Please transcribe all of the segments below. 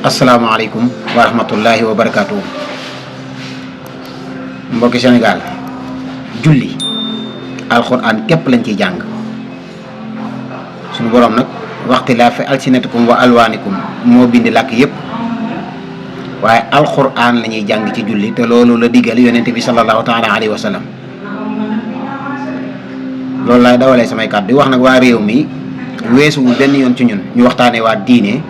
asalaamaaleykum wa rahmatullahi wa barakaatuhu. Mbokki Sénégal, julli alxuraan képp lañ ciy jàng. suñu borom nag waxtilaafi alsinatikum wa alwaanikum moo bindi làkk yépp, waaye alxuraan la ñuy jàng ci julli, te loolu la digal yonent bi sallallahu taala alayhi wa sallam. loolu laay dawalee samay kàddu di wax nag waa réew mi weesuwul benn yoon ci ñun ñu waxtaanee waa diine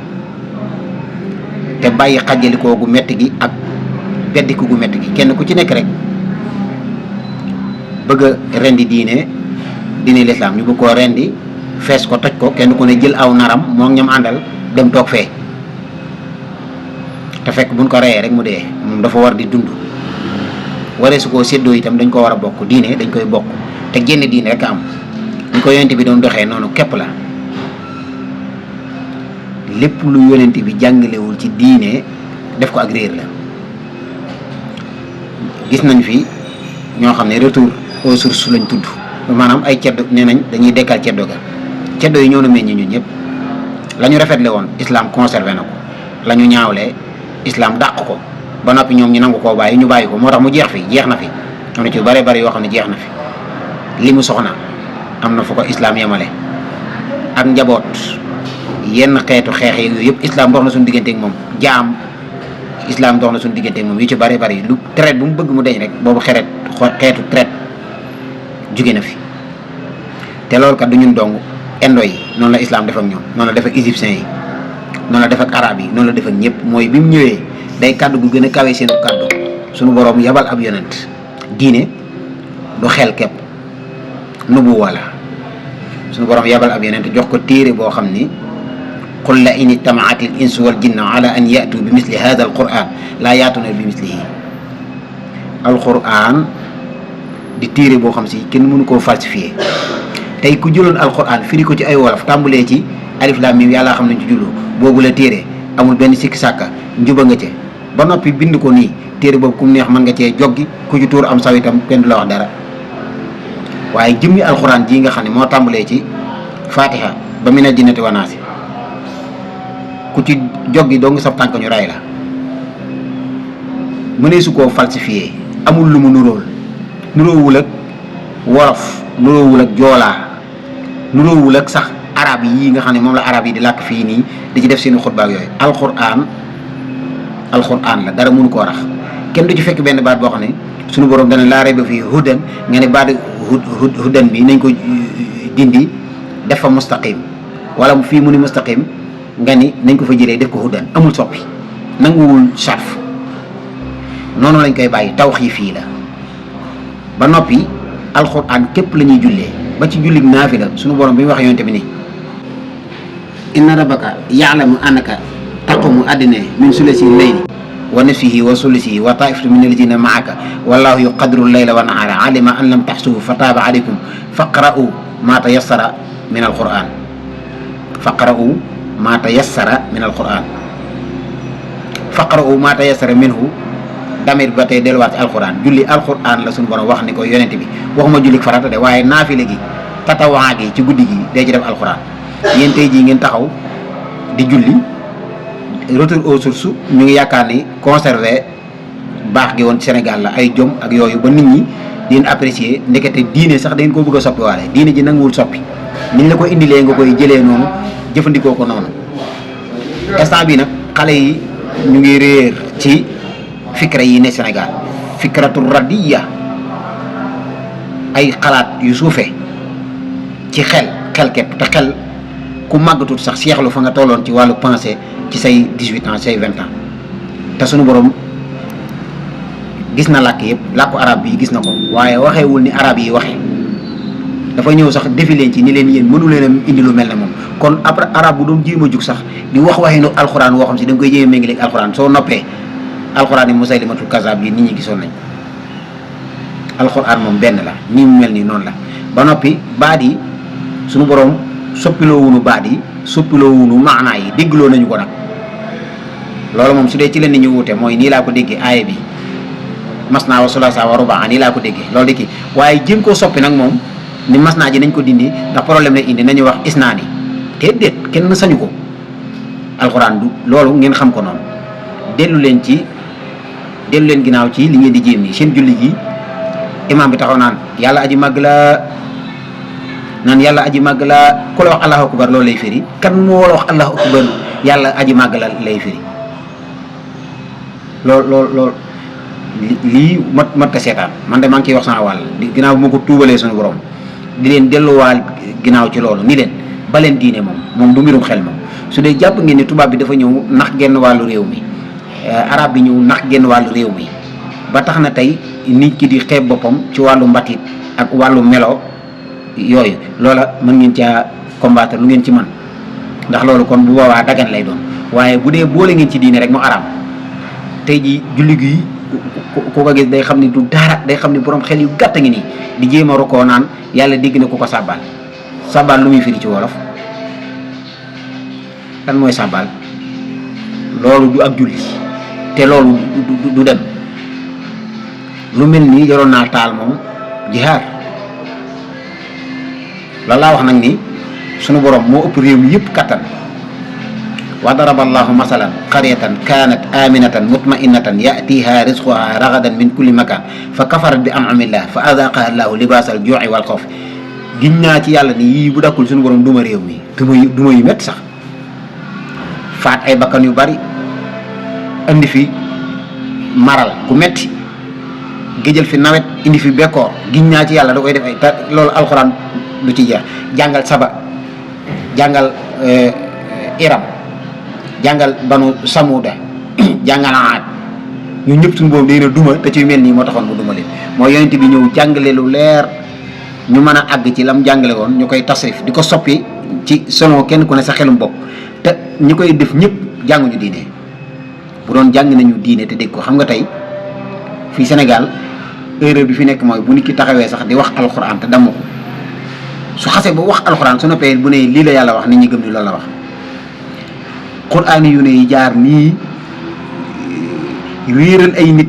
te bàyyi xàjjalikoo gu metti gi ak beddiku gu metti gi. kenn ku ci nekk rek bëgg a rendi diine lislaam, ñu bëgg koo rendi fees ko toj ko, kenn ku ne jël aw naram moo ñam àndal dem toog fee, te fekk buñ ko reyee rek mu dee. moom dafa war di dund, waree su koo séddoo itam dañ ko war a bokk. diine dañ koy bokk, te génn diine rek am. ñu ko yonent bi doon doxee noonu képp la. lépp lu yonent bi jàngalewul ci diine def ko ak réer la. gis nañ fi ñoo xam ne retour aux sources lañ tudd, maanaam ay ceddo nee nañ dañuy dekkal ceddo ga. ceddo yi ñoo na meññ ñun ñëpp. la ñu rafetle woon islam conservé na ko, la ñu ñaawlee islam dàq ko ba noppi ñoom ñu nangu koo bàyyi, ñu bàyyi ko. moo tax mu jeex na fi am na ci bare bari yoo xam ne jeex na fi. li mu soxna am na fu ko islam yemale, ak njaboot, yenn xeetu xeex yi yooyu yëpp islam dox na suñu digganteeg moom. jaam islam dox na suñu digganteeg moom yu ci bare bari. lu traite bu mu bëgg mu deñ rek boobu xeetu traite jóge na fi. te loolu kat du ñun dong, indo yi noonu la islam def ak ñoom, noonu la def ak égyptiens yi, noonu la def ak arab yi, noonu la def ak ñëpp. mooy bi mu ñëwee day kàddu gu gën a kawe seenu kàddu. suñu boroom yabal ab yonent. diine du xel képp, nubuwa la. suñu boroom yabal ab yonent jox ko téere boo xam ni qul la in ijtamaat al insu wal jinna ala an yatu bi misli hada al quran laa yaatuna bi mislihi. alquran di téere boo xam si kenn mënu koo falsifié. tey ku jëloon alquran firi ko ci ay wolof tàmbulee ci alif lam mim yàlla xam nañ ci jullu boobu la téere amul benn sikki sàkka, njuba nga ci ba noppi bind ko nii. téere boobu ku mu neex mën nga cee joggi, ku ci tuur am saw itam kenn du la wax dara. waaye jëmmi alxuraan jii nga xam ne moo tàmbalee ci fatiha ba minal jinnati wa naasi, ku ci joggi doo nga sab tànk ñu ray la. mënee su koo falsifié, amul lu mu nuroowul ak wolof, nuroowul ak joolaa, nuroowul ak sax arab yi nga xam ne moom la arab yi di làkk fii nii di ci def seeni xutba ak yooyu. alxuraan la, dara mënu koo rax. kenn du ci fekk benn baat boo xam ne suñu borom dana laa rayba fii hudan, nga ne baat hudan bi nañ ko dindi def fa mustaqim, wala fii mu ni mustaqim nga ni nañ ko fa jëlee def ko hudan. amul soppi, nanguwul sarf, noonu lañ koy bàyyi. tawxiif fii la ba noppi. alxuraan képp la ñuy jullee, ba ci jullig naafila suñu borom bi mu wax yonte bi ni inna rabbaka ya'lamu annaka taqumu adna min sulasi layli wa nisfihi wa sulisihi wa taifatu min alladina maaka wallahu yuqadiru layla wa nahara alima an lam taxsuhu fa taaba alaykum faqra'u ma tayassara min alquran. faqra'u ma tayassara min alquran. faqra'u ma tayassara minhu damir ba tey delluwaat ci alquran. julli alquran la suñu borom wax ni ko yonent bi, waxuma julli farata de, waaye naafile gi tatawaa gi ci guddi gi day ci def alquran. yéen tey jii ngeen taxaw di julli retour aux sources, ñu ngi yaakaar ni conservé baax gi woon Sénégal la, ay jom ak yooyu, ba nit ñi di leen apprécier. ndekete diine sax da ngeen koo bëgg a soppi waale. diine ji nanguwul soppi, niñ la ko indilee nga koy jëlee noonu, jëfandikoo ko noonu. instant bi nag xale yi ñu ngi réer ci fikra yi ne Sénégal, fikratu radiya, ay xalaat yu suufee ci xel képp. te xel ku màggatut sax seexlu fa nga tolloon ci wàllu pensée ci say 18 ans say 20 ans. te sunu borom gis na làkk yëpp, làkku arab bi gis na ko, waaye waxeewul ni arab yi waxee. dafa ñëw sax defi leen ci ni leen yéen mënu leen a indi lu mel ne moom. kon après arab bu doon jéem a jug sax di wax waxinu alxuraan woo xam si da nga koy jéem a méngale ak alxuraan, soo noppee alxuraan yi Musaylimatul Kazaab yi nit ñi gisoon nañ. alxuraan moom benn la, nii mu mel nii noonu la. ba noppi baat yi suñu borom soppiloo wunu baat yi, soppiloo wunu maanaa yi, déggloo nañu ko nag. loolu moom su dee ci la nit ñi wuute mooy nii laa ko déggee aaya bi masnaa wa sulaasa wa rubaa nii laa ko déggee loolu di kii. waaye jéem koo soppi nag moom ni masnaa ji nañ ko dindi ndax problème lay indi, nañu wax isnaani. déedéet kenn sañu ko. alxuraan du loolu ngeen xam ko noonu. dellu leen ginnaaw ci li ngeen di jéem nii seen julli gi imaam bi taxaw naan yàlla aji màgg la ku la wax allahu akbar loolu lay firi kan moo la wax allahu akbar yàlla aji màgg la lay firi loolu lii mat a seetaan man de maa ngi ciy wax sama wàll di ginnaaw bu ma ko tuubalee suñu borom di leen delluwaal ginnaaw ci loolu ni leen ba leen diine moom du mbirum xel moom su dee jàpp ngeen ni tubaab bi dafa ñëw nax genn wàllu réew mi arab bi ñëw nax genn wàllu réew mi ba tax na tey nit ki di xeeb boppam ci wàllu mbatit ak wàllu melo yooyu loola mën ngeen caa combattre lu ngeen ci mën ndax loolu kon bu boobaa dagan lay doon waaye bu dee boole ngeen ci diine rek mu araam tey ji julli gi ku ko gis day xam ni du dara day xam ni borom xel yu gàtt ngi nii di jéem a rukoo naan yàlla dégg na ku ko sàbbaal lu muy firi ci wolof lan mooy sàbbaal loolu du ak julli te loolu du dem lu mel nii yoroon naa taal moom jihaar loolu laa wax nag ni sunu borom moo ëpp réew mi yëpp kattan wa daraba allahu masalan qaryatan kanat aminatan mutma'innatan ya'tiha rizquha ragadan min kulli makan fa kafarat bi an'amillah fa adaqaha allahu libasal ju'i wal khawf giñ naa ci yàlla ni yii bu dakkul sunu borom duma réew mi duma yu métti sax faat ay bakkan yu bari indi fi maral gu metti géjël fi nawet indi fi bekkoor giñ naa ci yàlla da koy def ay loolu alxuraan du ci jeex jàngal saba jàngal iram jàngal banu samuda jàngal aad ñu ñëpp suñu boobu day na duma te ci mel nii moo taxoon mu duma leen mooy yonent bi ñëw jàngale lu leer ñu mën a àgg ci lam jàngale woon ñu koy tasrif di ko soppi ci selon kenn ku ne sa xelum bopp te ñi koy def ñëpp jànguñu diine bu doon jàng nañu diine te dégg ko xam nga tey fii Sénégal erreur bi fi nekk mooy bu nit ki taxawee sax di wax alxuraan te damm ko su xasee ba wax alxuraan su noppee bu ne lii la yàlla wax nit ñi gëm ni loolu la wax quraan yu ne yi jaar nii réeral ay nit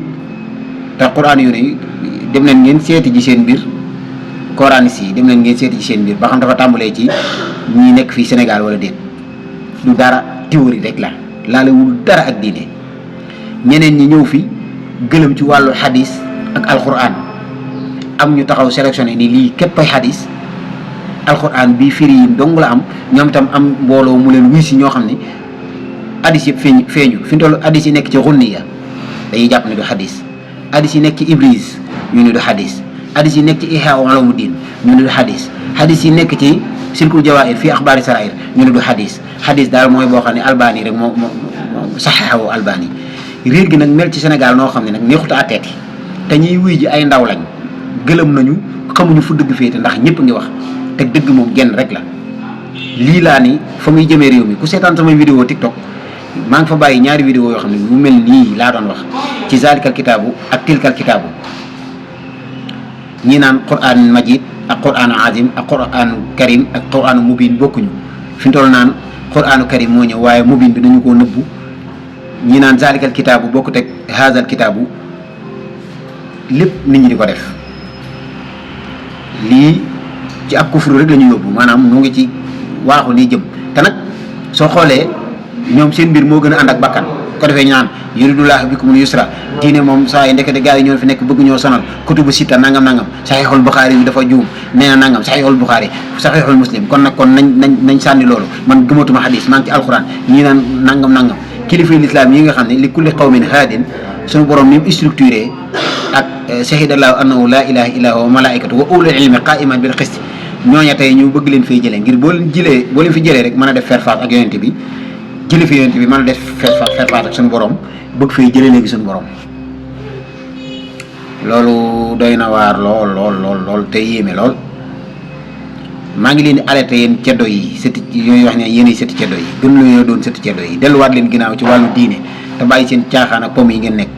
te quraan yu ne yi dem leen ngeen seeti ji seen mbir coranis yi dem leen ngeen seeti ji seen mbir ba xam dafa tàmbalee ci ñi nekk fii Sénégal wala déet du dara théorie rek la laalewul dara ak diine ñeneen ñi ñëw fi gëlëm ci wàllu xadis ak alquran am ñu taxaw sélectionné ni lii képp ay xadis alquran bii firi yi dong la am ñoom itam am mbooloo mu leen wuy si ñoo xam ne hadis yëpp feeñu fi mu toll hadis yi nekk ci xunniya dañuy jàpp ne du hadis hadis yi nekk ci ibris ñu ne du hadis hadis yi nekk ci ihya ulumuddin ñu ne du hadis hadis yi nekk ci silkul jawaahir fii axbaari sarair ñu ne du hadis hadis daal mooy boo xam ne albani rek moo saxaxawu albani réer gi nag mel ci Sénégal noo xam ne nag neexut a atteeti te ñuy wuy ji ay ndaw lañ gëlëm nañu xamuñu fu dëgg féete ndax ñëpp ngi wax te dëgg moom genn rek la lii laa ni fa muy jëmee réew mi ku seetaan samay vidéo TikTok maa ngi fa bàyyi ñaari vidéo yoo xam ne mu mel nii laa doon wax ci zalikal kitaabu ak tilkal kitaabu ñi naan quran majid ak quranu azim ak quranu karim ak quranu mubin bokkuñu fi mu toll naan quranu karim moo ñëw waaye mubin bi dañu koo nëbbu ñi naan zalikal kitaabu bokkut ak hazal kitaabu lépp nit ñi di ko def lii ci ab kufru rek la ñu yóbbu maanaam mu ngi ci waaxu lii jëm te nag soo xoolee ñoom seen mbir moo gën a ànd ak bakkan ko defee ñu naan yuridullahu bikumul yusra diine moom saa yi ndekete gars yi ñoo fi nekk bëgg ñoo sonal kutubu sitta nangam saxiixul buxaari bi dafa juum nee na nangam saxiixul buxaari saxiixul muslim kon nag kon nañ sànni loolu man gëmatuma xadis maa ngi ci alquran ñii naan nangam kilifa lislaam yi nga xam ne li kulli qawmin haadin suñu borom ni mu structuré ak shahidallahu annahu la ilaha illa huwa malaikatu wa ulul ilmi qaiman bil qist ñooña tey ñu bëgg leen fay jëlee ngir boo leen fi jëlee rek mën a def faire face ak yonente bi jële fi yonente bi mën a def faire face ak suñu borom bëgg fay jëlee léegi suñu borom loolu doy na waar lool te yéeme lool maa ngi leen di alerté yéen ceddo yi sëti yooyu wax ne yéenay sëti ceddo yi gën lu doon sëti ceddo yi delluwaat leen ginnaaw ci wàllu diine te bàyyi seen caaxaan ak pom yi ngeen nekk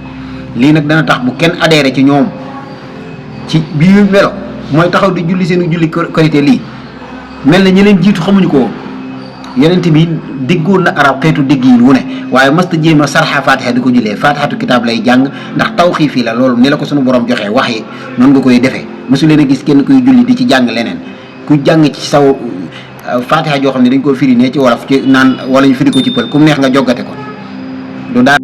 lii nag dana tax bu kenn adhéré ci ñoom ci biir melo mooy taxaw di julli seen julli korité lii mel na ñi leen jiitu xamuñu ko yonent bi déggoon na arab xeetu dégg yi wu ne waaye masta jéem a sarxa fatiha di ko jullee fatihatu kitaab lay jàng ndax tawxiif la loolu ni la ko suñu borom joxee wax yi noonu nga koy defee mosu leen a gis kenn kuy julli di ci jàng leneen ku jàng ci saw fatiha joo xam ne dañ koo firi ne ci wolof ci naan wala ñu firi ko ci pël ku mu neex nga joggate ko du daal